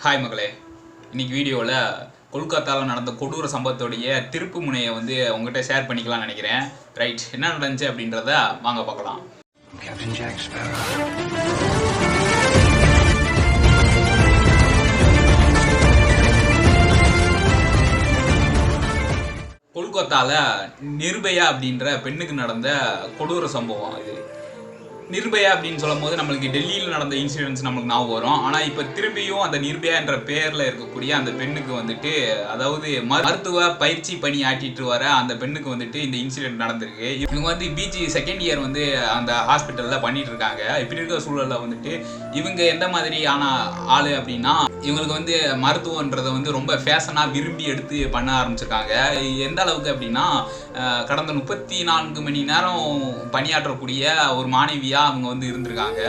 Hi மகளே, இன்னைக்கு வீடியோவில் கொல்கத்தாவில் நடந்த கொடூர சம்பவத்துடைய திருப்பு முனையை வந்து உங்ககிட்ட ஷேர் பண்ணிக்கலாம்னு நினைக்கிறேன். ரைட், என்ன நடந்துச்சு அப்படின்றத வாங்க பார்க்கலாம். கொல்கத்தாவில் நிர்பயா அப்படின்ற பெண்ணுக்கு நடந்த கொடூர சம்பவம் இது. நிர்பயா அப்படின்னு சொல்லும் போது நம்மளுக்கு டெல்லியில் நடந்த இன்சிடென்ட்ஸ் நம்மளுக்கு ஞாபகம் வரும். ஆனால் இப்போ திரும்பியும் அந்த நிர்பயா என்ற பெயரில் இருக்கக்கூடிய அந்த பெண்ணுக்கு வந்துட்டு, அதாவது மருத்துவ பயிற்சி பணி ஆட்டிட்டு வர அந்த பெண்ணுக்கு வந்துட்டு இந்த இன்சிடென்ட் நடந்திருக்கு. இவங்க வந்து பிஜி செகண்ட் இயர் வந்து அந்த ஹாஸ்பிட்டலில் பண்ணிட்டு இருக்காங்க. இப்படி இருக்கிற சூழலில் வந்துட்டு இவங்க எந்த மாதிரியான ஆள் அப்படின்னா, இவங்களுக்கு வந்து மருத்துவன்றதை வந்து ரொம்ப ஃபேஷனாக விரும்பி எடுத்து பண்ண ஆரம்பிச்சிருக்காங்க. எந்த அளவுக்கு அப்படின்னா, கடந்த 34 மணி நேரம் பணியாற்றக்கூடிய ஒரு மாணவியாக அவங்க வந்து இருந்திருக்காங்க.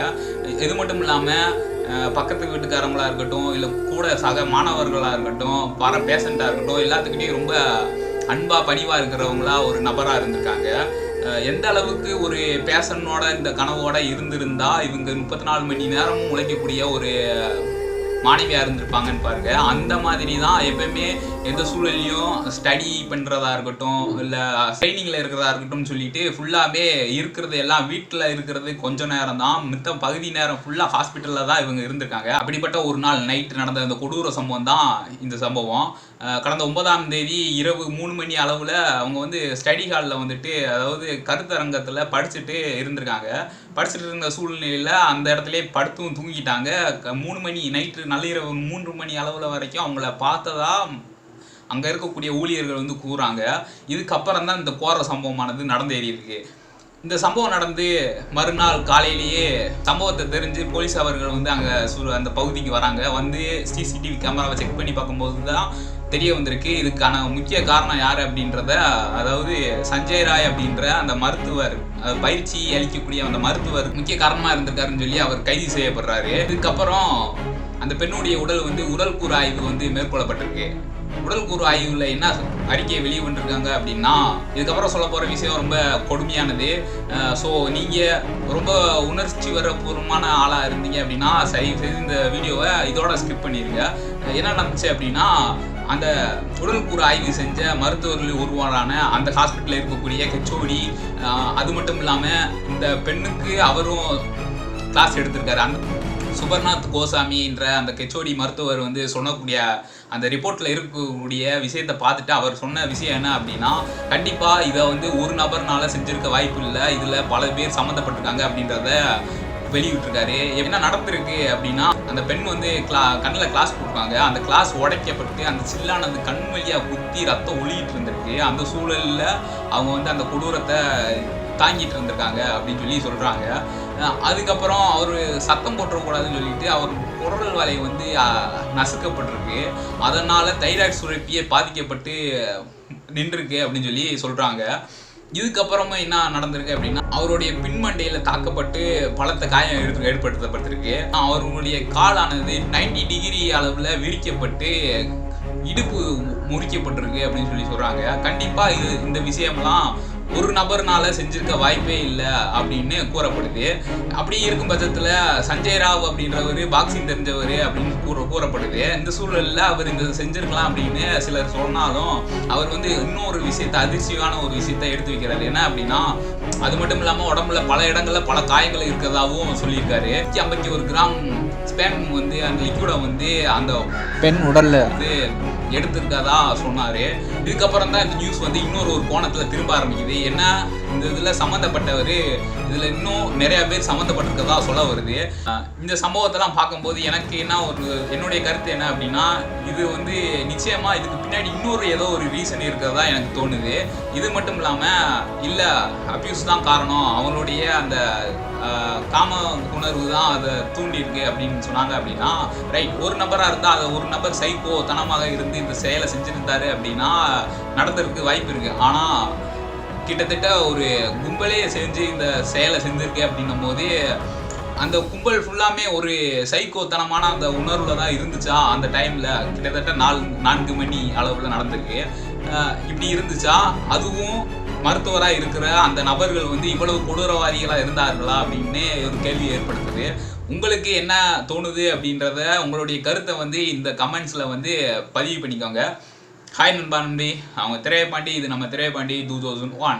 இது மட்டும் இல்லாமல் பக்கத்து வீட்டுக்காரங்களாக இருக்கட்டும், இல்லை கூட சக மாணவர்களாக இருக்கட்டும், வர பேஷண்ட்டாக இருக்கட்டும், எல்லாத்துக்கிட்டையும் ரொம்ப அன்பாக பணிவாக இருக்கிறவங்களா ஒரு நபராக இருந்திருக்காங்க. எந்த அளவுக்கு ஒரு பேஷனோட இந்த கனவோட இருந்திருந்தா இவங்க 34 மணி நேரமும் உழைக்கக்கூடிய ஒரு மாணவியாக இருந்திருப்பாங்கன்னு பாருங்க. அந்த மாதிரி தான் எப்பயுமே எந்த சூழலையும் ஸ்டடி பண்ணுறதா இருக்கட்டும், இல்லை ட்ரைனிங்கில் இருக்கிறதா இருக்கட்டும் சொல்லிட்டு ஃபுல்லாகவே இருக்கிறது எல்லாம் வீட்டில் இருக்கிறது கொஞ்சம் நேரம் தான், மித்த பகுதி நேரம் ஃபுல்லாக ஹாஸ்பிட்டலில் தான் இவங்க இருந்திருக்காங்க. அப்படிப்பட்ட ஒரு நாள் நைட் நடந்த அந்த கொடூர சம்பவம் தான் இந்த சம்பவம். கடந்த 9ஆம் தேதி இரவு 3 மணி அளவில் அவங்க வந்து ஸ்டடி ஹாலில் வந்துட்டு, அதாவது கருத்தரங்கத்தில் படிச்சுட்டு இருந்திருக்காங்க. படிச்சுட்டு இருந்த சூழ்நிலையில் அந்த இடத்துல படுத்தும் தூங்கிட்டாங்க. 3 மணி நைட்டு நள்ளிரவு 3 மணி அளவில் வரைக்கும் அவங்கள பார்த்ததா அங்கே இருக்கக்கூடிய ஊழியர்கள் வந்து கூறாங்க. இதுக்கப்புறம் தான் இந்த கோர சம்பவமானது நடந்தேறியிருக்கு. இந்த சம்பவம் நடந்து மறுநாள் காலையிலேயே சம்பவத்தை தெரிஞ்சு போலீஸ் அவர்கள் வந்து அங்கே அந்த பகுதிக்கு வராங்க. வந்து சிசிடிவி கேமராவை செக் பண்ணி பார்க்கும்போது தான் தெரிய வந்திருக்கு இதுக்கான முக்கிய காரணம் யார் அப்படின்றத. அதாவது சஞ்சய் ராய் அப்படின்ற அந்த மருத்துவர், பயிற்சி அளிக்கக்கூடிய அந்த மருத்துவர் முக்கிய காரணமாக இருந்திருக்காருன்னு சொல்லி அவர் கைது செய்யப்படுறாரு. இதுக்கப்புறம் அந்த பெண்ணுடைய உடல் வந்து உடல் கூறு ஆய்வு வந்து மேற்கொள்ளப்பட்டிருக்கு. உடல் கூறு ஆய்வில் என்ன அறிக்கையை வெளியே பண்ணிருக்காங்க அப்படின்னா, இதுக்கப்புறம் சொல்ல போகிற விஷயம் ரொம்ப கொடுமையானது. ஸோ நீங்கள் ரொம்ப உணர்ச்சி வரப்பூர்வமான ஆளாக இருந்தீங்க அப்படின்னா சரி செய்து இந்த வீடியோவை இதோட ஸ்கிப் பண்ணிடுங்க. என்ன நடந்துச்சு அப்படின்னா, அந்த உடல் கூறு ஆய்வு செஞ்ச மருத்துவர்கள் ஒருவரான அந்த ஹாஸ்பிட்டலில் இருக்கக்கூடிய ஹெச்ஓடி, அது மட்டும் இல்லாமல் இந்த பெண்ணுக்கு அவரும் கிளாஸ் எடுத்திருக்காரு. அந்த சுபர்நாத் கோசாமின்ற அந்த ஹெச்ஓடி மருத்துவர் வந்து சொல்லக்கூடிய அந்த ரிப்போர்ட்டில் இருக்கக்கூடிய விஷயத்தை பார்த்துட்டு அவர் சொன்ன விஷயம் என்ன அப்படின்னா, கண்டிப்பாக இதை வந்து ஒரு நபர்னால செஞ்சுருக்க வாய்ப்பு இல்லை, இதில் பல பேர் சம்மந்தப்பட்டிருக்காங்க அப்படின்றத வெளியிட்டிருக்காரு. என்ன நடந்திருக்கு அப்படின்னா, அந்த பெண் வந்து கண்ணில் கிளாஸ் கொடுப்பாங்க. அந்த கிளாஸ் உடைக்கப்பட்டு அந்த சில்லானது கண் வழியாக குத்தி ரத்தம் ஒளியிட்டு இருந்திருக்கு. அந்த சூழலில் அவங்க வந்து அந்த கொடூரத்தை தாங்கிட்டு இருந்திருக்காங்க அப்படின்னு சொல்லி சொல்கிறாங்க. அதுக்கப்புறம் அவர் சத்தம் போட்டுறக்கூடாதுன்னு சொல்லிட்டு அவர் குரல் வலை வந்து நசுக்கப்பட்டிருக்கு. அதனால் தைராய்டு சுரப்பியை பாதிக்கப்பட்டு நின்றுருக்கு அப்படின்னு சொல்லி சொல்கிறாங்க. இதுக்கப்புறமா என்ன நடந்திருக்கு அப்படின்னா, அவருடைய பின்மண்டையில் தாக்கப்பட்டு பலத்த காயம் ஏற்படுத்தப்பட்டிருக்கு. அவருடைய காலானது 90 டிகிரி அளவில் விரிக்கப்பட்டு இடுப்பு முறிக்கப்பட்டிருக்கு அப்படின்னு சொல்லி சொல்கிறாங்க. கண்டிப்பாக இந்த விஷயம்லாம் ஒரு நபர்னால செஞ்சிருக்க வாய்ப்பே இல்லை அப்படின்னு கூறப்படுது. அப்படி இருக்கும் பட்சத்தில் சஞ்சய் ராவ் அப்படின்றவர் பாக்ஸிங் தெரிஞ்சவர் அப்படின்னு கூறப்படுது. இந்த சூழலில் அவர் இந்த செஞ்சிருக்கலாம் அப்படின்னு சிலர் சொன்னாலும், அவர் வந்து இன்னொரு விஷயத்தை, அதிர்ச்சியான ஒரு விஷயத்தை எடுத்து வைக்கிறாரு. என்ன அப்படின்னா, அது மட்டும் இல்லாமல் உடம்புல பல இடங்களில் பல காயங்கள் இருக்கிறதாகவும் சொல்லியிருக்காரு. 51 கிராம் ஸ்பேம் வந்து அந்த லிக்விடை வந்து அந்த பெண் உடலில் வந்து எடுத்திருக்கதா சொன்னார். இதுக்கப்புறம் தான் இந்த நியூஸ் வந்து இன்னொரு கோணத்தில் திரும்ப ஆரம்பிக்குது. என்ன, இந்த இதில் சம்மந்தப்பட்டவர், இதில் இன்னும் நிறையா பேர் சம்மந்தப்பட்டிருக்கதா சொல்ல வருது. இந்த சம்பவத்தெல்லாம் பார்க்கும்போது எனக்கு என்னுடைய கருத்து என்ன அப்படின்னா, இது வந்து நிச்சயமாக இதுக்கு பின்னாடி இன்னொரு ஏதோ ஒரு ரீசன் இருக்கிறதா எனக்கு தோணுது. இது மட்டும் இல்லாமல் இல்லை அப்யூஸ் தான் காரணம், அவங்களுடைய அந்த காம உணர்வு தான் அதை தூண்டிருக்கு அப்படின்னு சொன்னாங்க அப்படின்னா, ரைட், ஒரு நபராக இருந்தால் அதை ஒரு நபர் சைக்கோ தனமாக இருந்து இந்த செயலை செஞ்சுருந்தாரு அப்படின்னா நடந்திருக்கு வாய்ப்பு இருக்குது. ஆனால் கிட்டத்தட்ட ஒரு கும்பலே செஞ்சு இந்த செயலை செஞ்சுருக்கு அப்படின்னும் போது அந்த கும்பல் ஃபுல்லாமே ஒரு சைக்கோத்தனமான அந்த உணர்வில் தான் இருந்துச்சா அந்த டைமில். கிட்டத்தட்ட 4 மணி அளவில் நடந்திருக்கு. இப்படி இருந்துச்சா, அதுவும் மருத்துவராக இருக்கிற அந்த நபர்கள் வந்து இவ்வளவு கொடூரவாதிகளாக இருந்தார்களா அப்படின்னு ஒரு கேள்வி ஏற்படுத்துது. உங்களுக்கு என்ன தோணுது அப்படின்றத உங்களுடைய கருத்தை வந்து இந்த கமெண்ட்ஸில் வந்து பதிவு பண்ணிக்கோங்க. ஹாய் நண்பா நம்பி, அவங்க திரையப்பாண்டி, இது நம்ம திரையப்பாண்டி 2001.